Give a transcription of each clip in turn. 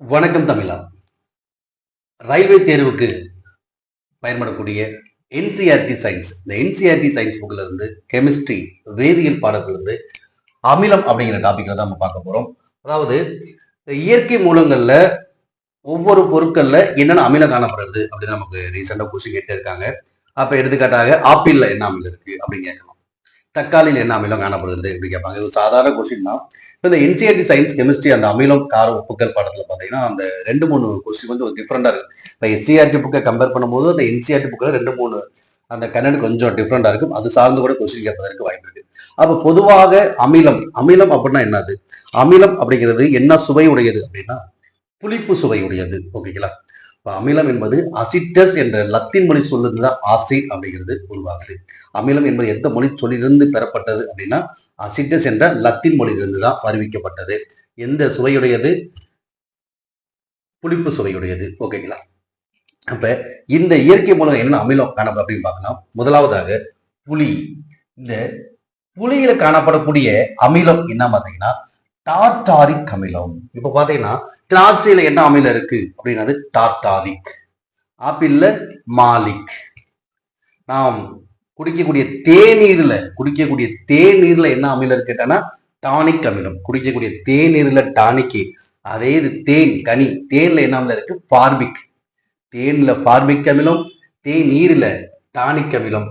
வணக்கம் தமிழா. ரயில்வே தேர்வுக்கு பயன்படக்கூடிய என்சிஆர்டி சயின்ஸ், இந்த என்சிஆர்டி சயின்ஸ் புக்ல இருந்து கெமிஸ்ட்ரி, வேதியியல் பாடத்துல இருந்து அமிலம் அப்படிங்கிற டாபிக்ல தான் நம்ம பார்க்க போறோம். அதாவது இயற்கை மூலங்கள்ல ஒவ்வொரு பொருட்கள்ல என்னென்ன அமிலம் காணப்படுறது அப்படின்னு நமக்கு ரீசெண்டா கொஸ்டின் கேட்டே இருக்காங்க. அப்ப எடுத்துக்காட்டாக ஆப்பிள்ல என்ன அமிலம் இருக்கு அப்படின்னு கேட்கலாம். தக்காளியில் என்ன அமிலம் காணப்படுகிறது அப்படி கேட்பாங்க. இது சாதாரண கொஸ்டின் தான். இப்போ இந்த என்சிஆர்டி சயின்ஸ் கெமிஸ்ட்ரி அந்த அமிலம் கார உப்புக்கள் பாடத்தில் பார்த்தீங்கன்னா அந்த 2-3 கொஸ்டின் வந்து டிஃப்ரெண்டாக இருக்கு. இப்போ எஸ்சிஆர்டி புக்கை கம்பேர் பண்ணும்போது அந்த என்சிஆர்டி புக்கில் 2-3 அந்த கண்டென்ட் கொஞ்சம் டிஃப்ரெண்டாக இருக்கும். அது சார்ந்து கூட கொஸ்டின் கேட்பதற்கு வாய்ப்பு இருக்கு. அப்போ பொதுவாக அமிலம் அமிலம் அப்படின்னா என்னது? அமிலம் அப்படிங்கிறது என்ன சுவை உடையது அப்படின்னா புளிப்பு சுவை உடையது. ஓகேங்களா? அமிலம் என்பது அசிட்டஸ் என்ற லத்தீன் மொழி சொல்லுதான் ஆசிட் அப்படிங்கிறது உருவாகுது. அமிலம் என்பது எந்த மொழி சொல்லிலிருந்து பெறப்பட்டது அப்படின்னா அசிட்டஸ் என்ற லத்தீன் மொழியிலிருந்து தான் வருவிக்கப்பட்டது. எந்த சுவையுடையது? புளிப்பு சுவையுடையது. ஓகேங்களா? அப்ப இந்த இயற்கை மூலம் என்ன அமிலம் காணப்படும் அப்படின்னு பார்க்கலாம். முதலாவதாக புளி. இந்த புளியில காணப்படக்கூடிய அமிலம் என்ன பார்த்தீங்கன்னா டார்டாரிக் அமிலம். இப்ப பாத்தீங்கன்னா திராட்சையில என்ன அமிலம் இருக்கு அப்படின்னா டார்டாரிக், ஆப்பிள்ல மாலிக், நாம் குடிக்கக்கூடிய தேநீர்ல என்ன அமிலம் இருக்குன்னா டானிக் அமிலம். குடிக்கக்கூடிய தேநீர்ல டானிக்கு. அதே இது தேன் கனி, தேன்ல என்ன அமிலம் இருக்கு? பார்பிக். தேன்ல பார்பிக் அமிலம், தேநீர்ல டானிக் அமிலம்,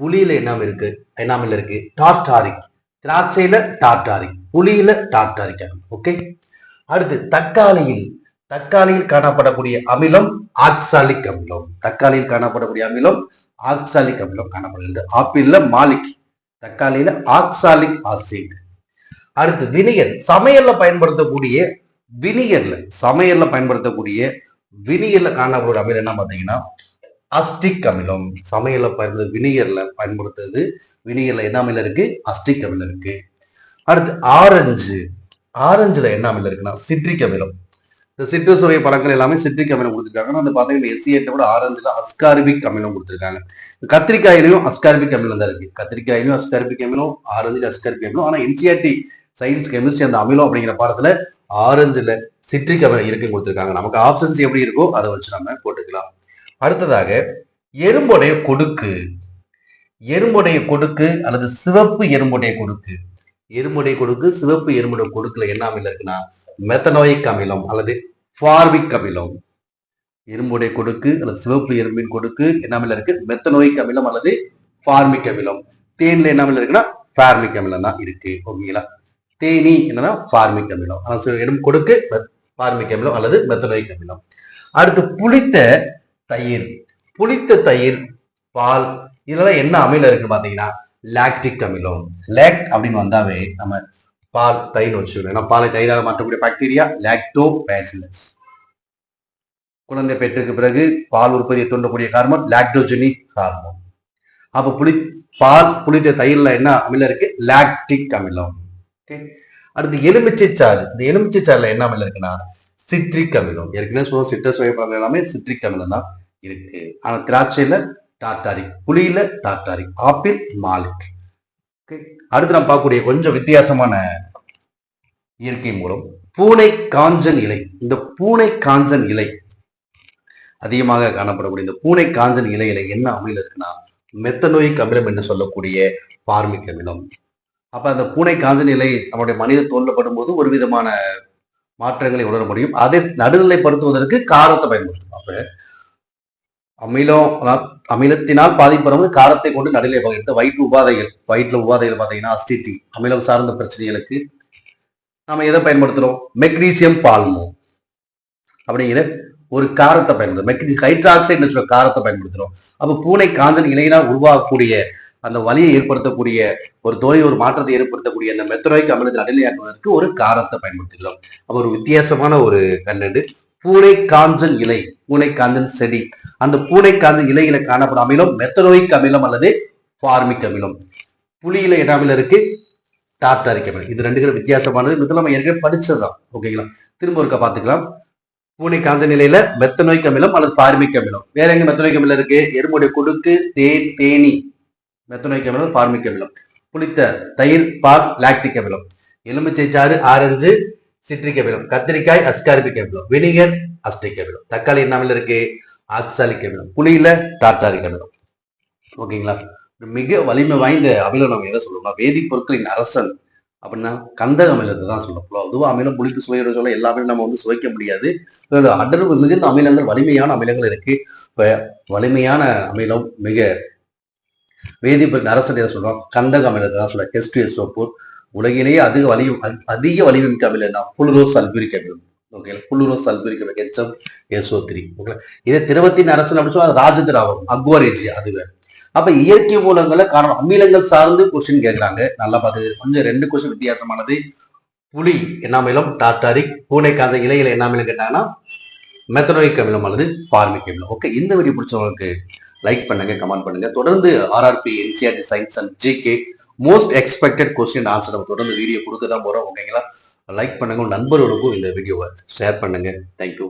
புளியில என்ன அமிலம் இருக்கு? டார்டாரிக். திராட்சையில டார்டாரிக், புளியில டார்டாரிக் அமிலம். ஓகே. அடுத்து தக்காளியில் காணப்படக்கூடிய அமிலம் ஆக்சாலிக் அமிலம். தக்காளியில் காணப்படக்கூடிய அமிலம் ஆக்சாலிக் அமிலம் காணப்படுகிறது. ஆப்பிள்ல மாலிக், தக்காளியில ஆக்சாலிக் ஆசிட். அடுத்து வினிகர். சமையல்ல பயன்படுத்தக்கூடிய வினிகர்ல காணப்படக்கூடிய அமிலம் என்ன பார்த்தீங்கன்னா அஸ்டிக் அமிலம். சமையல்ல வினிகர்ல என்ன அமிலம் இருக்கு? அஸ்டிக் அமிலம் இருக்கு. அடுத்து ஆரஞ்சுல என்ன அமிலம் இருக்குன்னா சிட்ரிக் அமிலம். இந்த சிட்ரஸ் வகை பழங்கள் எல்லாமே சிட்ரிக் அமிலம் கொடுத்துருக்காங்க. வந்து பாத்தீங்கன்னா எஸ்சிஏட்ட கூட ஆரஞ்சுல அஸ்கார்பிக் அமிலம் கொடுத்துருக்காங்க. கத்திரிக்காயிலையும் அஸ்கார்பிக் அமிலம் தான் இருக்கு. கத்திரிக்காயிலையும் அஸ்கார்பிக் அமிலம், ஆரஞ்சுல அஸ்கார்பிக் அமிலம். ஆனா என்சிஆர்டி சயின்ஸ் கெமிஸ்ட்ரி அந்த அமிலம் அப்படிங்கிற பாடத்துல ஆரஞ்சுல சிட்ரிக் அமிலம் இருக்குன்னு கொடுத்துருக்காங்க. நமக்கு ஆப்ஷன்ஸ் எப்படி இருக்கோ அதை வச்சு நம்ம போட்டுக்கலாம். அடுத்ததாக எறும்புடைய கொடுக்கு அல்லது சிவப்பு எறும்புடைய கொடுக்கு. சிவப்பு எறும்புடைய கொடுக்குல என்ன அமிலம் இருக்குன்னா மெத்தனோயிக் அமிலம் அல்லது ஃபார்மிக் அமிலம். எறும்புடைய கொடுக்கு அல்லது சிவப்பு எறும்பின் கொடுக்கு என்ன அமிலம் இருக்கு? மெத்தனோயிக் அமிலம் அல்லது ஃபார்மிக் அமிலம். தேன்ல என்ன அமிலம் இருக்குன்னா ஃபார்மிக் அமிலம் தான் இருக்கு. ஓகேங்களா? தேனி என்னன்னா ஃபார்மிக் அமிலம். எறும்பு கொடுக்கு ஃபார்மிக் அமிலம் அல்லது மெத்தனோயிக் அமிலம். அடுத்து புளித்த தயிர், பால், இதெல்லாம் என்ன அமிலம் இருக்கு பாத்தீங்கன்னா லாக்டிக் அமிலம். லேக்ட் அப்படின்னு வந்தாவே நம்ம பால் தயிர் வச்சுக்கணும். ஏன்னா பாலை தயிராக மாற்றக்கூடிய பாக்டீரியா லாக்டோபாசிலஸ். குழந்தை பெற்றுக்கு பிறகு பால் உற்பத்தியை தூண்டக்கூடிய ஹார்மோன் லாக்டோஜெனிக் ஹார்மோன். அப்ப புளித்த தயிர்ல என்ன அமிலம் இருக்கு? லாக்டிக் அமிலம். அடுத்து எலுமிச்சைச்சாறுல என்ன அமிலம் இருக்குன்னா சிட்ரிக் அமிலம். ஏற்கனவே சொல்ல சிட்ரஸ் வகை பழங்கள் எல்லாமே சிட்ரிக் அமிலம் தான் இருக்கு. ஆனா திராட்சையில டார்டாரிக், புளியில டார்டாரிக், ஆப்பிள் மாலிக். அடுத்து நம்ம பார்க்கக்கூடிய கொஞ்சம் வித்தியாசமான இயற்கை மூலம் பூனை காஞ்சன் இலை. இந்த பூனை காஞ்சன் இலை அதிகமாக காணப்படக்கூடிய இந்த பூனை காஞ்சன் இலையில என்ன அமிலம் இருக்குன்னா மெத்தனோயிக் அமிலம் என்று சொல்லக்கூடிய பார்மிக் அமிலம். அப்ப அந்த பூனை காஞ்சன் இலை நம்முடைய மனித தோல்ல படும்போது ஒரு விதமான மாற்றங்களை உணர முடியும். அதை நடுநிலைப்படுத்துவதற்கு காரத்தை பயன்படுத்தும். அப்ப அமிலத்தினால் பாதிப்படுவது காரத்தை கொண்டு நடுநிலை பகிர்ந்து வயிற்றுல உபாதைகள் பார்த்தீங்கன்னா அசிடிட்டி, அமிலம் சார்ந்த பிரச்சனைகளுக்கு நம்ம எதை பயன்படுத்துறோம்? மெக்னீசியம் பால்மோ அப்படிங்கிற ஒரு காரத்தை பயன்படுத்துறோம். ஹைட்ராக்சைடு சொல்ற காரத்தை பயன்படுத்துறோம். அப்ப பூனை காஞ்சன் இலையினால் உருவாகக்கூடிய அந்த வலியை ஏற்படுத்தக்கூடிய ஒரு மாற்றத்தை ஏற்படுத்தக்கூடிய அந்த மெத்தனோயிக் அமிலத்தை நடுநிலையாக்குவதற்கு ஒரு காரத்தை பயன்படுத்துகிறோம். அப்ப ஒரு வித்தியாசமான ஒரு கண்டென்ட் பூனை காஞ்சன் இலை, பூனை காஞ்சன் செடி. அந்த பூனை காஞ்சன் இலையில காணப்படும் அமிலம் மெத்தனோயிக் அமிலம் அல்லது ஃபார்மிக் அமிலம். புளியில என்ன அமிலம் இருக்கு? டார்டாரிக் அமிலம். இது 2 வித்தியாசமானது. இதுல நம்ம ஏற்கனவே படிச்சதுதான். ஓகேங்களா? திரும்ப ஒருக்கா பாத்துக்கலாம். பூனை காஞ்சன் நிலையில மெத்தனோயிக் அமிலம் அல்லது ஃபார்மிக் அமிலம். வேற எங்க மெத்தனோயிக் அமிலம் இருக்கு? எறும்புடைய கொடுக்கு, தேனி, மெத்தனோயிக் அமிலம், ஃபார்மிக் அமிலம். புளித்த தயிர், பால், லாக்டிக் அமிலம். எலுமிச்சை சாறு, ஆரஞ்சு, சிட்ரிக் அமிலம், கத்திரிக்காய் அஸ்கார்பிக் அமிலம், வினிகர் அஸ்டிக் அமிலம், தக்காளி என்ன அமிலம் இருக்கு ஆக்சாலிக் அமிலம், புளியில டார்டாரிக் அமிலம். ஓகேங்களா? மிக வலிமை வாய்ந்த அமிலம் நம்ம எதை சொல்லுவோம்னா வேதிப்பொருட்களின் அரசன் அப்படின்னா கந்தக அமிலத்தை தான் சொல்லப்போம். அதுவும் அமிலம் புளிப்பு சுவையோட சொல்ல எல்லாமே நம்ம வந்து சுவைக்க முடியாது. அடர்வு மிகுந்த அமிலங்கள் வலிமையான அமிலங்கள் இருக்கு. இப்ப வலிமையான அமிலம் மிக வேதிப்பொருட்கள் அரசன் எதை சொல்றோம் கந்தக அமிலத்தை தான் சொல்ல H2SO4. உலகிலேயே அதிக வலிமைமிக்க அமிலம் தான் புளுரோ சல்பூரிக் அமிலம். ஓகே, புளுரோ சல்பூரிக் அமிலம் HFSO3. ஓகே, இதை திரவத்தின் அரசன் அப்படின்னு சொல்ல ராஜதிராவம் அக்வாரேஜியா அது வேறு. அப்ப இயற்கை மூலங்களை காரணம் அமிலங்கள் சார்ந்து கொஸ்டின் கேட்கிறாங்க. நல்லா பார்த்து கொஞ்சம் 2 கொஸ்டின் வித்தியாசமானது. புளி என்ன அமிலம் டார்டாரிக், பூனை காந்த இலையில என்ன அமிலம் கேட்டாங்கன்னா மெத்தனோயிக் அமிலம் அல்லது ஃபார்மிக் அமிலம். ஓகே, இந்த வீடியோ பிடிச்சவங்களுக்கு லைக் பண்ணுங்க, கமெண்ட் பண்ணுங்க. தொடர்ந்து RRB NCERT science and GK most expected question answer நம்ம தொடர்ந்து வீடியோ கொடுக்க தான் போறோம். ஓகேங்களா? லைக் பண்ணுங்க, நண்பர்களுக்கும் இந்த வீடியோவை ஷேர் பண்ணுங்க. தேங்க்யூ.